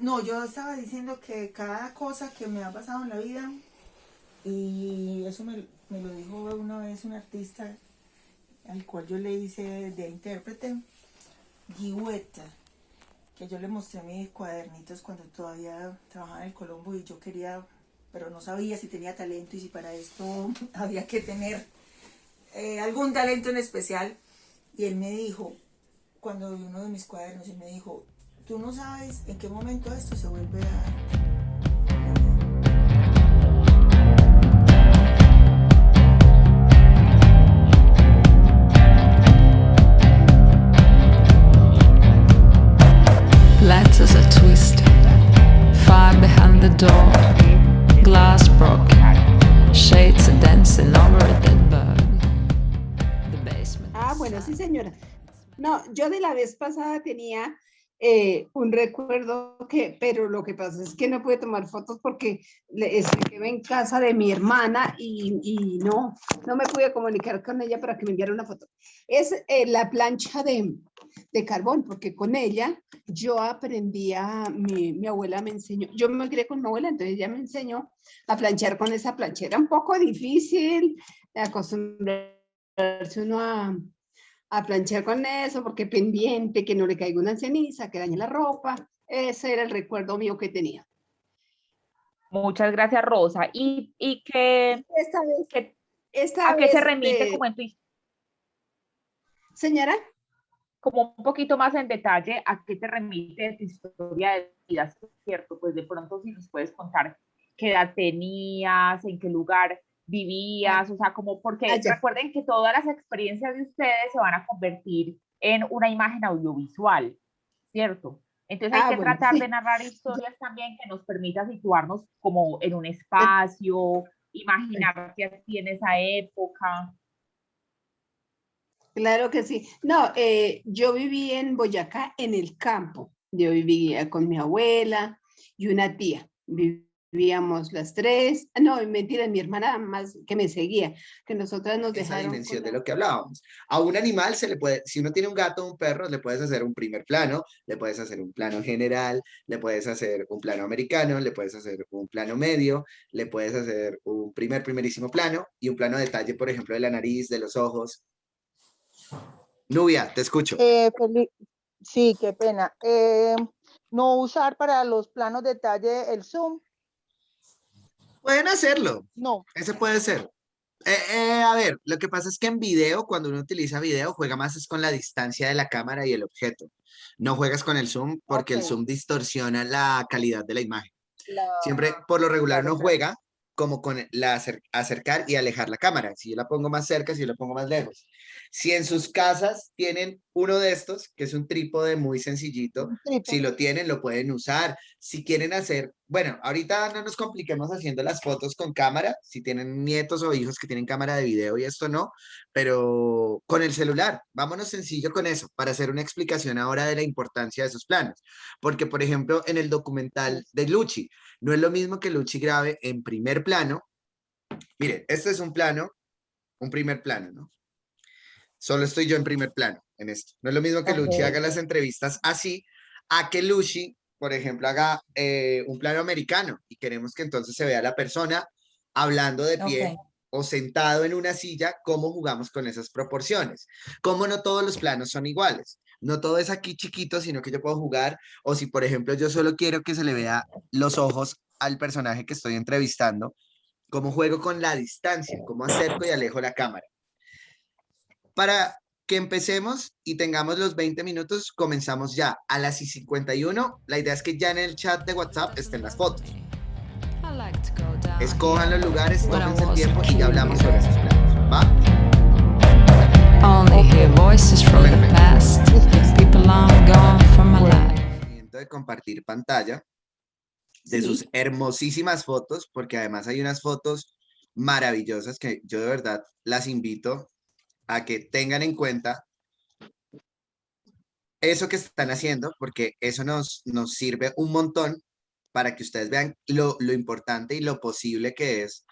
No, yo estaba diciendo que cada cosa que me ha pasado en la vida, y eso me lo dijo una vez un artista al cual yo le hice de intérprete, Giuetta, que yo le mostré mis cuadernitos cuando todavía trabajaba en el Colombo y yo quería, pero no sabía si tenía talento y si para esto había que tener algún talento en especial. Y él me dijo, cuando vi uno de mis cuadernos, él me dijo, tú no sabes en qué momento esto se vuelve a... Letters are twisted, fire behind the door, glass broken, shades are dancing over a dead bird. The basement Ah, is bueno, sí, silent. señora. No, yo de la vez pasada tenía un recuerdo que, pero lo que pasa es que no pude tomar fotos porque se quedó en casa de mi hermana y no me pude comunicar con ella para que me enviara una foto. Es la plancha de carbón, porque con ella yo aprendí mi abuela me enseñó, yo me crié con mi abuela, entonces ella me enseñó a planchar con esa planchera. Un poco difícil acostumbrarse uno a planchar con eso, porque pendiente, que no le caiga una ceniza, que dañe la ropa. Ese era el recuerdo mío que tenía. Muchas gracias, Rosa. ¿Y Esta vez, qué, esta a qué se vez remite como en tu, señora, como un poquito más en detalle, a qué te remite tu historia de vida, ¿cierto? Pues de pronto si nos puedes contar qué edad tenías, en qué lugar vivías, o sea, como porque allá. recuerden que todas las experiencias de ustedes se van a convertir en una imagen audiovisual, ¿cierto? Entonces hay Ah, que bueno, tratar de sí. narrar historias también que nos permita situarnos como en un espacio, imaginar qué hacía en esa época. Claro que sí. No, yo viví en Boyacá, en el campo. Yo vivía con mi abuela y una tía. Vivíamos las tres. No, mentira, mi hermana más que me seguía, que nosotras nos Esa dejaron dimensión con de la... lo que hablábamos. A un animal se le puede, si uno tiene un gato o un perro, le puedes hacer un primer plano, le puedes hacer un plano general, le puedes hacer un plano americano, le puedes hacer un plano medio, le puedes hacer un primerísimo plano y un plano detalle, por ejemplo, de la nariz, de los ojos. Nubia, te escucho. Sí, qué pena. No usar para los planos detalle el zoom. Pueden hacerlo, No. ese puede ser. A ver, lo que pasa es que en video, cuando uno utiliza video, juega más es con la distancia de la cámara y el objeto. No juegas con el zoom porque Ok. el zoom distorsiona la calidad de la imagen. La... Siempre, por lo regular, Claro, uno claro. juega como con la acercar y alejar la cámara. Si yo la pongo más cerca, si yo la pongo más lejos. Si en sus casas tienen uno de estos, que es un trípode muy sencillito, Un si trípode. lo tienen, lo pueden usar. Si quieren hacer, bueno, ahorita no nos compliquemos haciendo las fotos con cámara, si tienen nietos o hijos que tienen cámara de video y esto no, pero con el celular, vámonos sencillo con eso, para hacer una explicación ahora de la importancia de esos planos. Porque, por ejemplo, en el documental de Lucci, no es lo mismo que Lucci grabe en primer plano. Miren, este es un plano, un primer plano, ¿no? Solo estoy yo en primer plano en esto. No es lo mismo que Lucci Ok. haga las entrevistas así, a que Lucci, por ejemplo, haga un plano americano y queremos que entonces se vea la persona hablando de Ok. pie o sentado en una silla, cómo jugamos con esas proporciones. Cómo no todos los planos son iguales. No todo es aquí chiquito, sino que yo puedo jugar, o si por ejemplo yo solo quiero que se le vea los ojos al personaje que estoy entrevistando, cómo juego con la distancia, cómo acerco y alejo la cámara. Para que empecemos y tengamos los 20 minutos, comenzamos ya. A las y 51, la idea es que ya en el chat de WhatsApp estén las fotos. I like to go down Escojan los here lugares, when I tómense el was a tiempo y kid. ya hablamos sobre esos planos. ¿Va? Only hear voices from the past. People long gone from my life. De compartir pantalla de Sí. sus hermosísimas fotos, porque además hay unas fotos maravillosas que yo de verdad las invito a que tengan en cuenta eso que están haciendo, porque eso nos sirve un montón para que ustedes vean lo importante y lo posible que es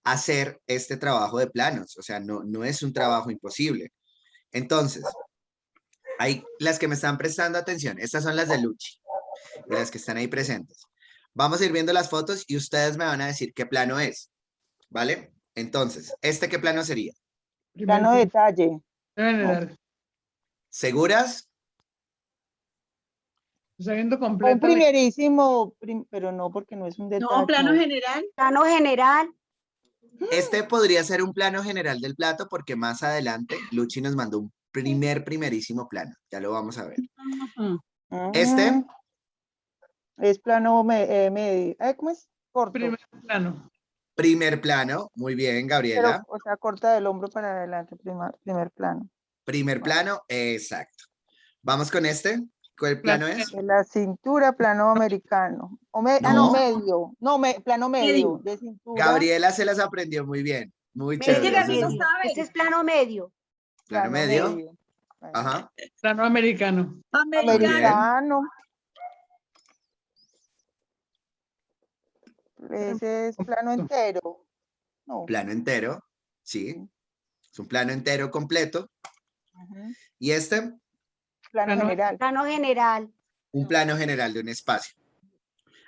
hacer este trabajo de planos. O sea, no es un trabajo imposible. Entonces, hay las que me están prestando atención. Estas son las de Lucci. de las que están ahí presentes. Vamos a ir viendo las fotos y ustedes me van a decir qué plano es, ¿vale? Entonces, ¿este qué plano sería? Plano de detalle. General. ¿Seguras? Está viendo Un completa. primerísimo, pero no, porque no es un detalle. No, plano general. Plano general. Este podría ser un plano general del plato porque más adelante Luchi nos mandó un primerísimo plano. Ya lo vamos a ver. Este, Mm, es plano medio. ¿Cómo es? Corto. Primer plano. primer plano. Muy bien, Pero, Gabriela. o sea, corta del hombro para adelante, primer plano. Primer plano, exacto. Vamos con este. ¿Cuál plano es? De la cintura, plano americano. No, No. medio. No, plano medio. De cintura. Gabriela se las aprendió muy bien. Muy Es que chévere. Gabriel Eso sí. sabe. Ese es plano medio. Plano medio. Bueno, Ajá. Plano americano. americano. Ese es plano entero. No. Plano entero. Sí. Es un plano entero completo. Ujú. Y este, Plano Plano- general. Plano general. un plano general de un espacio.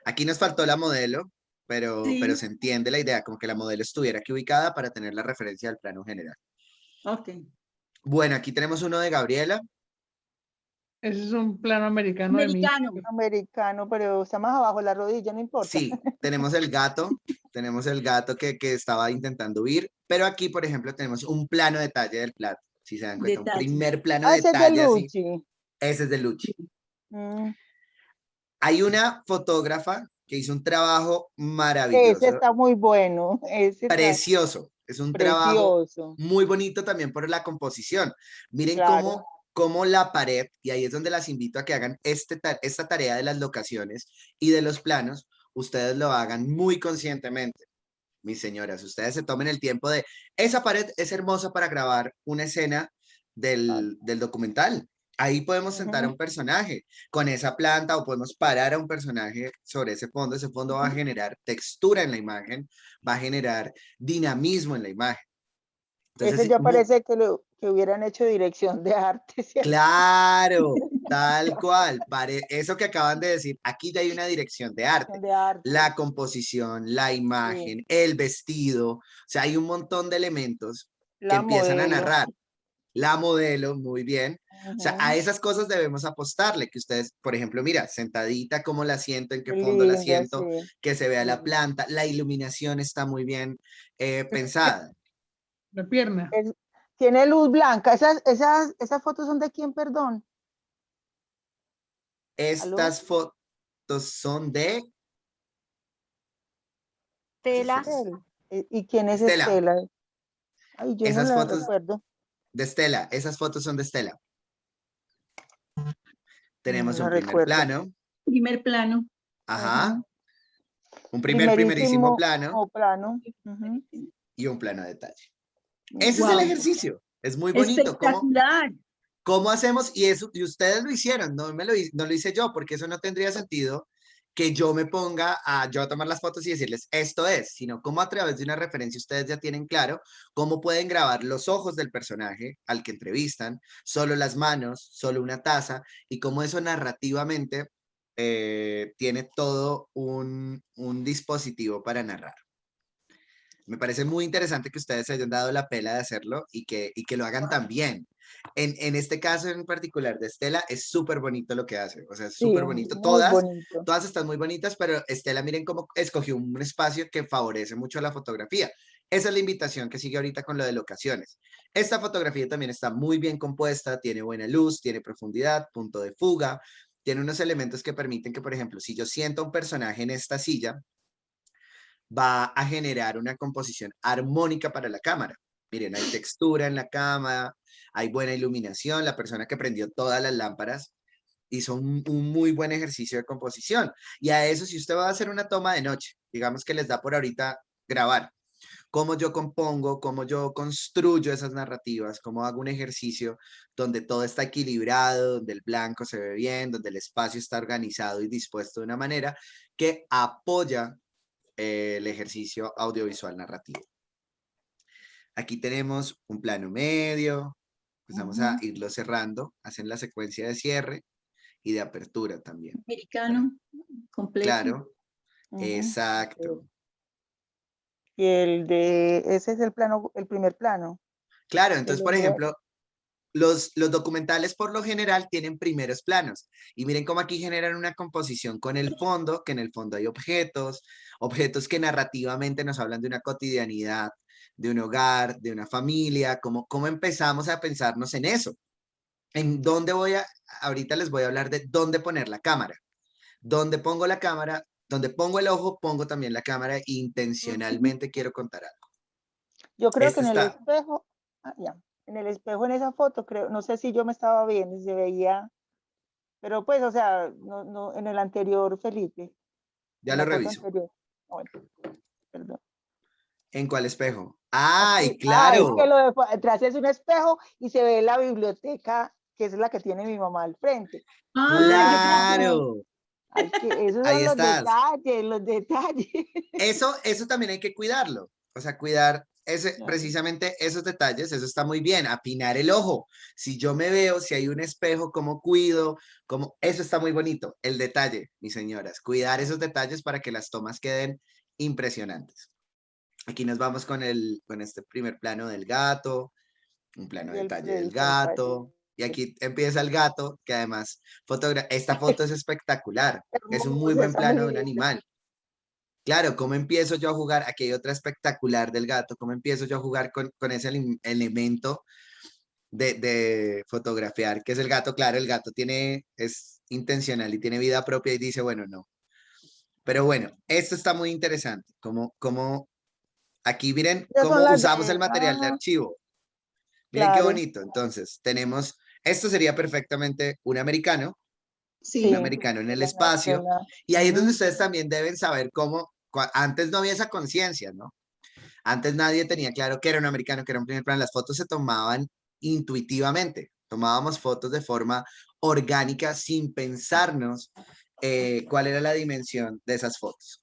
Aquí nos faltó la modelo, pero se entiende la idea, como que la modelo estuviera aquí ubicada para tener la referencia del plano general. Ok. Bueno, aquí tenemos uno de Gabriela. Ese es un plano americano de mí. Americano. Americano, pero está más abajo de la rodilla, no importa. Sí, tenemos el gato que estaba intentando huir, pero aquí, por ejemplo, tenemos un plano detalle del plato, si se dan cuenta, un Detalle. primer plano Ese es de detalle así. Luchi. Ese es de Luchi. Mm, Hay una fotógrafa que hizo un trabajo Ese maravilloso, está muy bueno. Ese está precioso. Es un trabajo precioso. muy bonito también por la composición. Miren Claro. cómo la pared, y ahí es donde las invito a que hagan esta tarea de las locaciones y de los planos, ustedes lo hagan muy conscientemente. Mis señoras, ustedes se tomen el tiempo de, esa pared es hermosa para grabar una escena del documental. Ahí podemos sentar a un personaje con esa planta o podemos parar a un personaje sobre ese fondo. Ese fondo va a generar textura en la imagen, va a generar dinamismo en la imagen. Entonces, Ese ya parece que hubieran hecho dirección de arte. ¿Cierto? claro, tal cual. Eso que acaban de decir, aquí ya hay una dirección de arte. De arte. La composición, la imagen, el vestido. O sea, hay un montón de elementos que La empiezan a modelo. narrar. La modelo, muy bien. O sea, a Ujú. esas cosas debemos apostarle, que ustedes, por ejemplo, mira, sentadita, cómo la siento, en qué Qué fondo la linda, siento, sí. que se vea la Sí. planta, la iluminación está muy bien pensada. La pierna. Tiene luz blanca. Esas fotos son de quién, perdón. Estas fotos son de Tela. Estela. ¿Y quién es Estela. Estela? Ay, yo Esas no la fotos recuerdo. de Estela. Esas fotos son de Estela. Tenemos No un primer recuerdo. plano. Primer plano. Ajá. Ujú. Un primerísimo plano plano. Ujú. y un plano de detalle. Ese es Wow. el ejercicio. Es muy bonito. Espectacular. ¿Cómo hacemos? Y eso, y ustedes lo hicieron, no lo hice yo, porque eso no tendría sentido que yo me ponga a tomar las fotos y decirles esto es, sino cómo a través de una referencia ustedes ya tienen claro cómo pueden grabar los ojos del personaje al que entrevistan, solo las manos, solo una taza, y cómo eso narrativamente tiene todo un dispositivo para narrar. Me parece muy interesante que ustedes se hayan dado la pela de hacerlo y que lo hagan tan bien. En este caso en particular de Estela, es súper bonito lo que hace. O sea, es Sí, súper bonito. muy Todas bonito. están muy bonitas, pero Estela, miren cómo escogió un espacio que favorece mucho la fotografía. Esa es la invitación que sigue ahorita con lo de locaciones. Esta fotografía también está muy bien compuesta, tiene buena luz, tiene profundidad, punto de fuga, tiene unos elementos que permiten que, por ejemplo, si yo siento a un personaje en esta silla, va a generar una composición armónica para la cámara. Miren, hay textura en la cámara, hay buena iluminación, la persona que prendió todas las lámparas hizo un muy buen ejercicio de composición. Y a eso, si usted va a hacer una toma de noche, digamos que les da por ahorita grabar, cómo yo compongo, cómo yo construyo esas narrativas, cómo hago un ejercicio donde todo está equilibrado, donde el blanco se ve bien, donde el espacio está organizado y dispuesto de una manera que apoya el ejercicio audiovisual narrativo. Aquí tenemos un plano medio, empezamos a irlo cerrando, hacen la secuencia de cierre y de apertura también. Americano, completo. Claro, Ujú. exacto. Y ese es el plano, el primer plano. Claro, entonces, por lugar. ejemplo, los documentales por lo general tienen primeros planos y miren cómo aquí generan una composición con el fondo, que en el fondo hay objetos, objetos que narrativamente nos hablan de una cotidianidad, de un hogar, de una familia, cómo empezamos a pensarnos en eso. En dónde ahorita les voy a hablar de dónde poner la cámara. Donde pongo la cámara, donde pongo el ojo, pongo también la cámara e intencionalmente quiero contar algo. Yo creo que Este en el está, espejo, ya, en el espejo en esa foto, creo, no sé si yo me estaba viendo, si se veía, pero pues, o sea, no, en el anterior, Felipe, ya en lo la foto reviso. anterior. Bueno, perdón. ¿En cuál espejo? ¡Ay, Aquí, es que claro! lo de atrás es un espejo y se ve la biblioteca, que es la que tiene mi mamá al frente. Ay, yo pensé, ¡Claro! Esos Ahí son los estás. detalles, los detalles. Eso también hay que cuidarlo. O sea, cuidar Claro. precisamente esos detalles, eso está muy bien. Afinar el ojo. Si yo me veo, si hay un espejo, cómo cuido, eso está muy bonito. El detalle, mis señoras, cuidar esos detalles para que las tomas queden impresionantes. Aquí nos vamos con este primer plano del gato, un plano Y el detalle del visual para gato. Y aquí empieza el gato, que además, esta foto es espectacular. Es un muy hermosa, buen está muy plano de un linda. animal. Claro, ¿cómo empiezo yo a jugar? Aquí hay otra espectacular del gato. ¿Cómo empiezo yo a jugar con ese elemento de fotografiar? Que es el gato. Claro, el gato es intencional y tiene vida propia y dice, bueno, no. Pero bueno, esto está muy interesante. Aquí miren Esas son cómo las usamos el material de ah, archivo. Miren qué claro, bonito. Entonces, esto sería perfectamente un sí, americano en el la espacio. nacional. Y ahí es donde Ujú. ustedes también deben saber antes no había esa conciencia, ¿no? Antes nadie tenía claro que era un americano, que era un primer plano. Las fotos se tomaban intuitivamente. Tomábamos fotos de forma orgánica sin pensarnos cuál era la dimensión de esas fotos.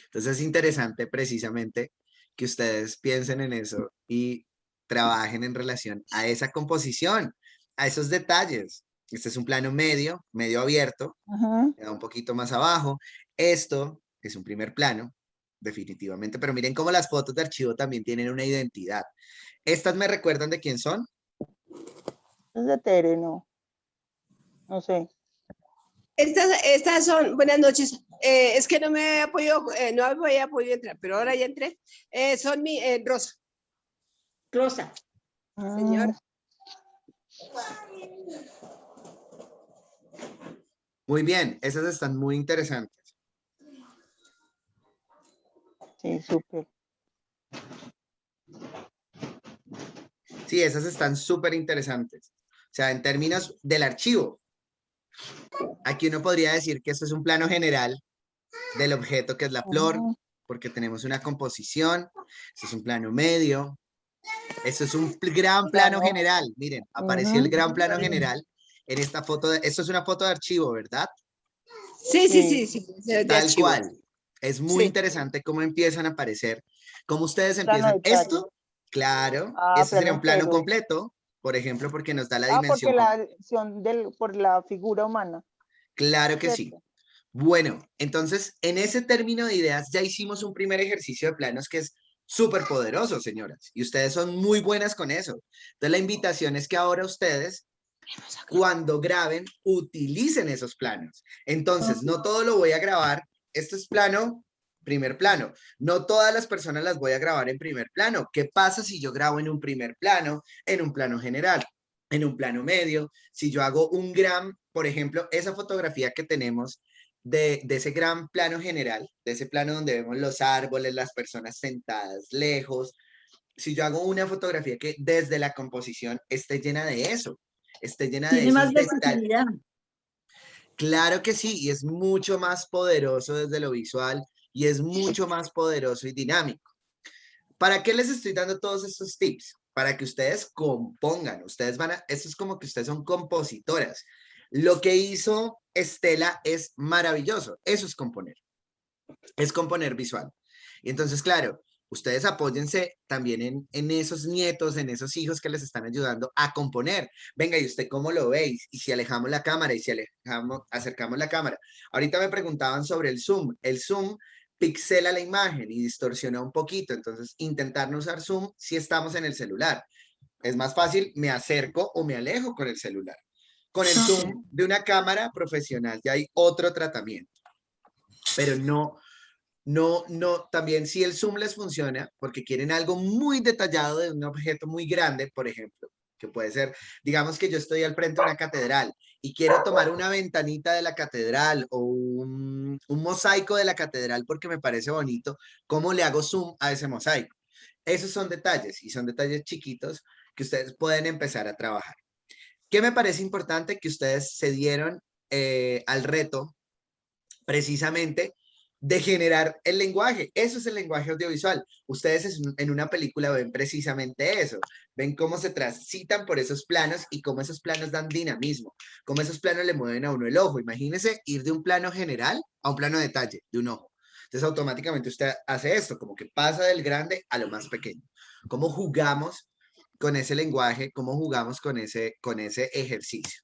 Entonces es interesante precisamente que ustedes piensen en eso y trabajen en relación a esa composición, a esos detalles. Este es un plano medio abierto, Ujú. queda un poquito más abajo. Esto es un primer plano, definitivamente, pero miren cómo las fotos de archivo también tienen una identidad. ¿Estas me recuerdan de quién son? Es de Tere, no sé. Estas son, buenas noches. Es que no me había podido, no había podido entrar, pero ahora ya entré. Son mi Rosa. Rosa. Señor. Muy bien, esas están muy interesantes. Sí, súper. Sí, esas están súper interesantes. O sea, en términos del archivo, aquí uno podría decir que esto es un plano general del objeto que es la flor, Ujú. porque tenemos una composición. Esto es un plano medio. Esto es un gran plano Plano. general. Miren, apareció el Ujú. gran plano general en esta foto. Esto es una foto de archivo, ¿verdad? Sí, sí, Sí, sí, sí, de Tal archivo. cual. Es muy Sí. interesante cómo empiezan a aparecer, cómo ustedes plano empiezan. detalle. Esto, claro, este Plano sería un plano entero. completo, por ejemplo, porque nos da la Porque dimensión. la acción por la figura humana, Claro que sí. ¿cierto? Bueno, entonces, en ese término de ideas ya hicimos un primer ejercicio de planos que es súper poderoso, señoras, y ustedes son muy buenas con eso. Entonces, la invitación es que ahora ustedes, cuando graben, utilicen esos planos. Entonces, no todo lo voy a grabar. Esto es primer plano. No todas las personas las voy a grabar en primer plano. ¿Qué pasa si yo grabo en un primer plano, en un plano general, en un plano medio? Si yo hago por ejemplo, esa fotografía que tenemos de ese gran plano general, de ese plano donde vemos los árboles, las personas sentadas lejos. Si yo hago una fotografía que desde la composición esté llena de eso, esté llena de Tiene más esos detalles. versatilidad. Claro que sí, y es mucho más poderoso desde lo visual y es mucho más poderoso y dinámico. ¿Para qué les estoy dando todos estos tips? Para que ustedes compongan, esto es como que ustedes son compositoras. Lo que hizo Estela es maravilloso, eso es componer visual. Y entonces, claro, Ustedes apóyense también en esos nietos, en esos hijos que les están ayudando a componer. Venga, ¿y usted cómo lo veis? Y si alejamos la cámara y si acercamos la cámara. Ahorita me preguntaban sobre el zoom. El zoom pixela la imagen y distorsiona un poquito. Entonces, intentar no usar zoom si estamos en el celular. Es más fácil, me acerco o me alejo con el celular. Con el zoom de una cámara profesional ya hay otro tratamiento. Pero también si el zoom les funciona, porque quieren algo muy detallado de un objeto muy grande, por ejemplo, que puede ser, digamos que yo estoy al frente de una catedral y quiero tomar una ventanita de la catedral o un mosaico de la catedral porque me parece bonito, ¿cómo le hago zoom a ese mosaico? Esos son detalles y son detalles chiquitos que ustedes pueden empezar a trabajar. ¿Qué me parece importante? Que ustedes se dieron al reto precisamente de generar el lenguaje. Eso es el lenguaje audiovisual. Ustedes en una película ven precisamente eso. Ven cómo se transitan por esos planos y cómo esos planos dan dinamismo, cómo esos planos le mueven a uno el ojo. Imagínese ir de un plano general a un plano de detalle de un ojo. Entonces automáticamente usted hace esto, como que pasa del grande a lo más pequeño. ¿Cómo jugamos con ese lenguaje? ¿Cómo jugamos con ese ejercicio?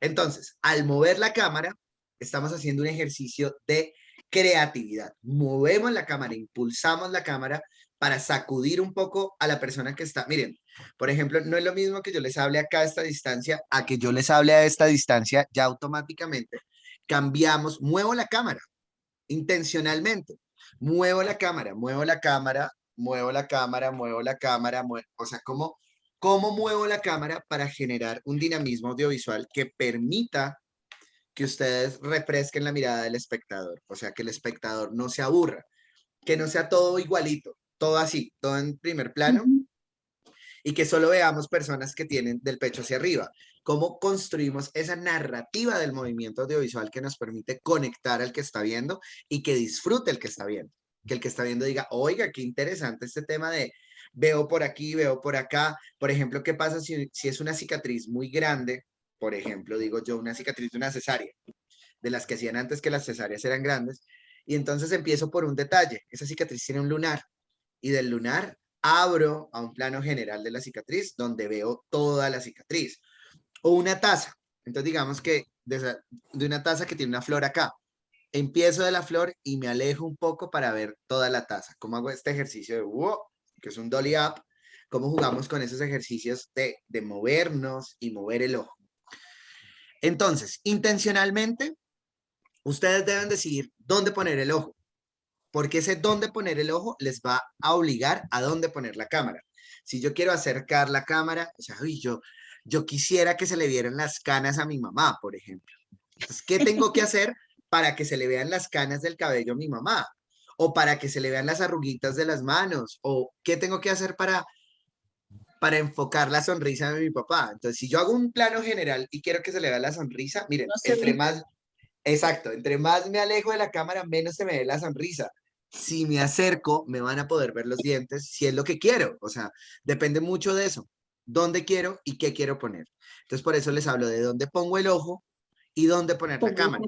Entonces, al mover la cámara, estamos haciendo un ejercicio de creatividad. Movemos la cámara, impulsamos la cámara para sacudir un poco a la persona que está. Miren, por ejemplo, no es lo mismo que yo les hable acá a esta distancia a que yo les hable a esta distancia, ya automáticamente cambiamos, muevo la cámara intencionalmente, muevo la cámara, muevo la cámara, muevo la cámara, muevo la cámara, o sea, ¿cómo muevo la cámara para generar un dinamismo audiovisual que permita que ustedes refresquen la mirada del espectador? O sea, que el espectador no se aburra, que no sea todo igualito, todo así, todo en primer plano, y que solo veamos personas que tienen del pecho hacia arriba. ¿Cómo construimos esa narrativa del movimiento audiovisual que nos permite conectar al que está viendo y que disfrute el que está viendo? Que el que está viendo diga, oiga, qué interesante este tema de veo por aquí, veo por acá. Por ejemplo, ¿qué pasa si es una cicatriz muy grande? Por ejemplo, digo yo, una cicatriz de una cesárea, de las que hacían antes que las cesáreas eran grandes. Y entonces empiezo por un detalle. Esa cicatriz tiene un lunar. Y del lunar abro a un plano general de la cicatriz donde veo toda la cicatriz. O una taza. Entonces digamos que de una taza que tiene una flor acá. Empiezo de la flor y me alejo un poco para ver toda la taza. ¿Cómo hago este ejercicio de wow? Que es un dolly up. ¿Cómo jugamos con esos ejercicios de movernos y mover el ojo? Entonces, intencionalmente, ustedes deben decidir dónde poner el ojo, porque ese dónde poner el ojo les va a obligar a dónde poner la cámara. Si yo quiero acercar la cámara, o sea, uy, yo quisiera que se le vieran las canas a mi mamá, por ejemplo. Entonces, ¿qué tengo que hacer para que se le vean las canas del cabello a mi mamá? O para que se le vean las arruguitas de las manos, o qué tengo que hacer para enfocar la sonrisa de mi papá. Entonces, si yo hago un plano general y quiero que se le vea la sonrisa, miren, No se entre ve. más, exacto, entre más me alejo de la cámara, menos se me ve la sonrisa. Si me acerco, me van a poder ver los dientes, si es lo que quiero. O sea, depende mucho de eso. Dónde quiero y qué quiero poner. Entonces, por eso les hablo de dónde pongo el ojo y dónde poner la cámara.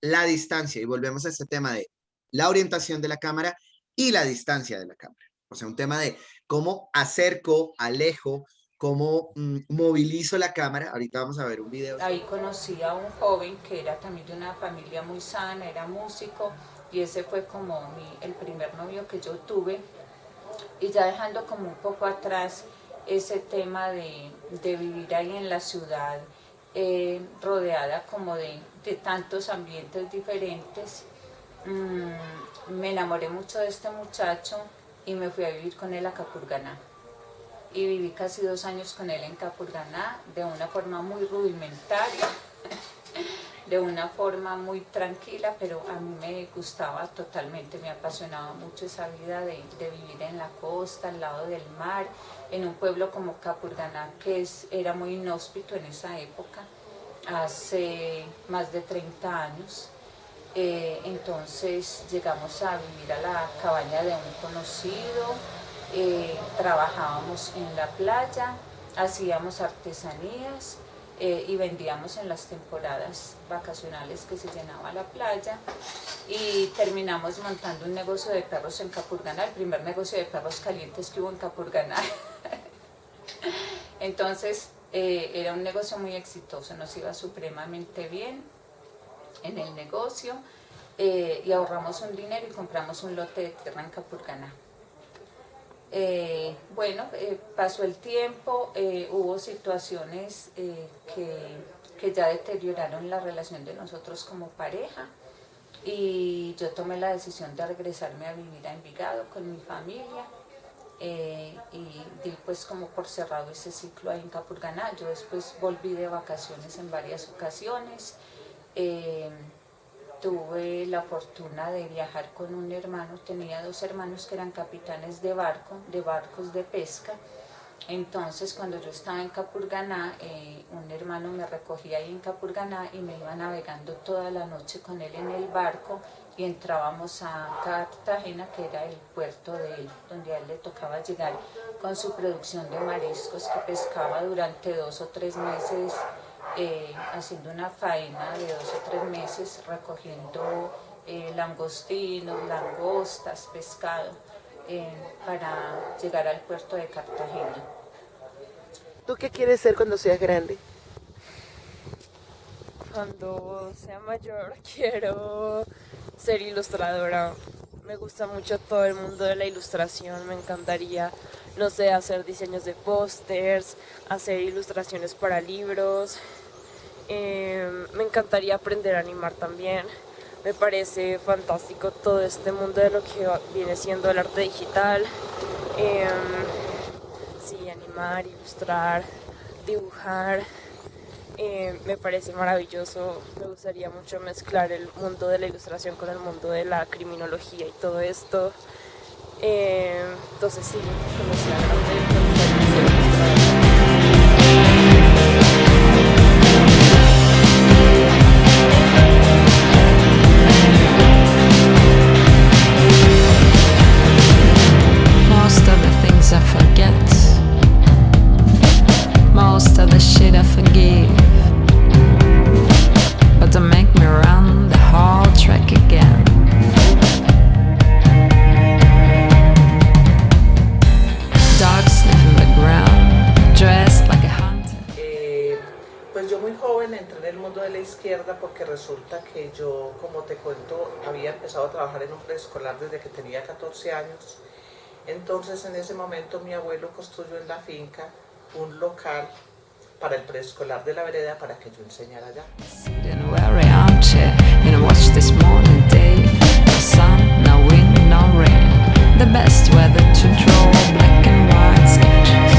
La distancia, y volvemos a este tema de la orientación de la cámara y la distancia de la cámara. O sea, un tema de cómo acerco, alejo, cómo movilizo la cámara. Ahorita vamos a ver un video. Ahí conocí a un joven que era también de una familia muy sana, era músico, y ese fue como el primer novio que yo tuve. Y ya dejando como un poco atrás ese tema de vivir ahí en la ciudad, rodeada como de tantos ambientes diferentes, me enamoré mucho de este muchacho y me fui a vivir con él a Capurganá. Y viví casi 2 años con él en Capurganá de una forma muy rudimentaria, de una forma muy tranquila, pero a mí me gustaba totalmente, me apasionaba mucho esa vida de vivir en la costa, al lado del mar, en un pueblo como Capurganá, que era muy inhóspito en esa época, hace más de 30 años. Entonces llegamos a vivir a la cabaña de un conocido, trabajábamos en la playa, hacíamos artesanías y vendíamos en las temporadas vacacionales que se llenaba la playa. y terminamos montando un negocio de perros en Capurganá, el primer negocio de perros calientes que hubo en Capurganá. Entonces era un negocio muy exitoso, nos iba supremamente bien en el negocio y ahorramos un dinero y compramos un lote de tierra en Capurganá. Pasó el tiempo, hubo situaciones que ya deterioraron la relación de nosotros como pareja y yo tomé la decisión de regresarme a vivir a Envigado con mi familia y di pues como por cerrado ese ciclo ahí en Capurganá. Yo después volví de vacaciones en varias ocasiones. Tuve la fortuna de viajar con un hermano, tenía 2 hermanos que eran capitanes de barcos de pesca. Entonces cuando yo estaba en Capurganá, un hermano me recogía ahí en Capurganá y me iba navegando toda la noche con él en el barco y entrábamos a Cartagena, que era el puerto de él, donde a él le tocaba llegar con su producción de mariscos que pescaba durante 2 o 3 meses, haciendo una faena de 2 o 3 meses, recogiendo langostinos, langostas, pescado, para llegar al puerto de Cartagena. ¿Tú qué quieres ser cuando seas grande? Cuando sea mayor quiero ser ilustradora. Me gusta mucho todo el mundo de la ilustración. Me encantaría, no sé, hacer diseños de pósters, hacer ilustraciones para libros. Me encantaría aprender a animar también. Me parece fantástico todo este mundo de lo que viene siendo el arte digital. Sí, animar, ilustrar, dibujar. Me parece maravilloso. Me gustaría mucho mezclar el mundo de la ilustración con el mundo de la criminología y todo esto. Entonces sí, cuando sea grande, me gustaría ser ilustradora. Most of the things I forget, most of the shit I forgive, but don't make me run the whole track again. Dogs sniffing the ground, dressed like a hunter. Pues yo muy joven entré en el mundo de la izquierda porque resulta que yo, como te cuento, había empezado a trabajar en un preescolar desde que tenía 14 años. Entonces en ese momento mi abuelo construyó en la finca un local para el preescolar de la vereda para que yo enseñara allá. Sitting weary armchair and watch this morning day. No sun, no wind, no rain. The best weather to draw black and white sketches.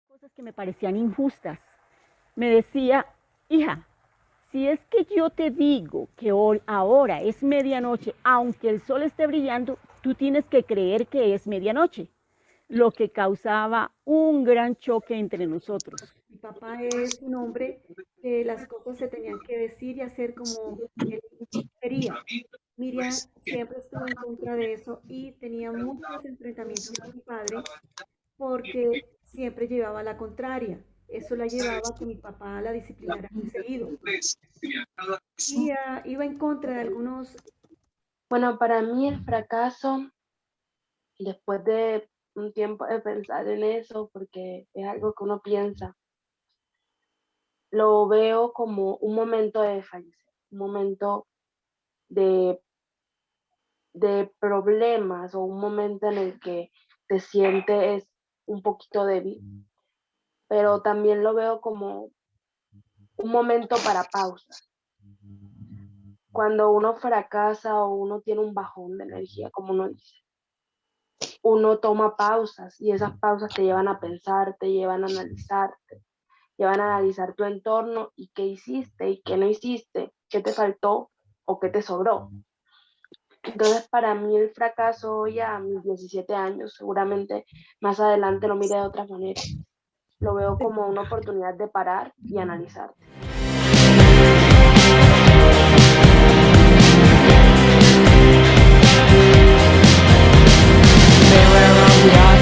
Cosas que me parecían injustas. Me decía, hija, si es que yo te digo que hoy, ahora es medianoche, aunque el sol esté brillando, tú tienes que creer que es medianoche, lo que causaba un gran choque entre nosotros. Mi papá es un hombre que las cosas se tenían que decir y hacer como él quería. Miriam siempre estuvo en contra de eso y tenía muchos enfrentamientos con mi padre porque siempre llevaba la contraria. Eso la llevaba a que mi papá la disciplinara muy seguido. Y iba en contra de algunos. Bueno, para mí el fracaso, después de un tiempo de pensar en eso, porque es algo que uno piensa, lo veo como un momento de fallecer, un momento de problemas o un momento en el que te sientes un poquito débil. Pero también lo veo como un momento para pausas. Cuando uno fracasa o uno tiene un bajón de energía, como uno dice, uno toma pausas y esas pausas te llevan a pensar, te llevan a analizarte, llevan a analizar tu entorno y qué hiciste y qué no hiciste, qué te faltó o qué te sobró. Entonces, para mí el fracaso hoy a mis 17 años, seguramente más adelante lo mire de otra manera. Lo veo como una oportunidad de parar y analizar. Beware of the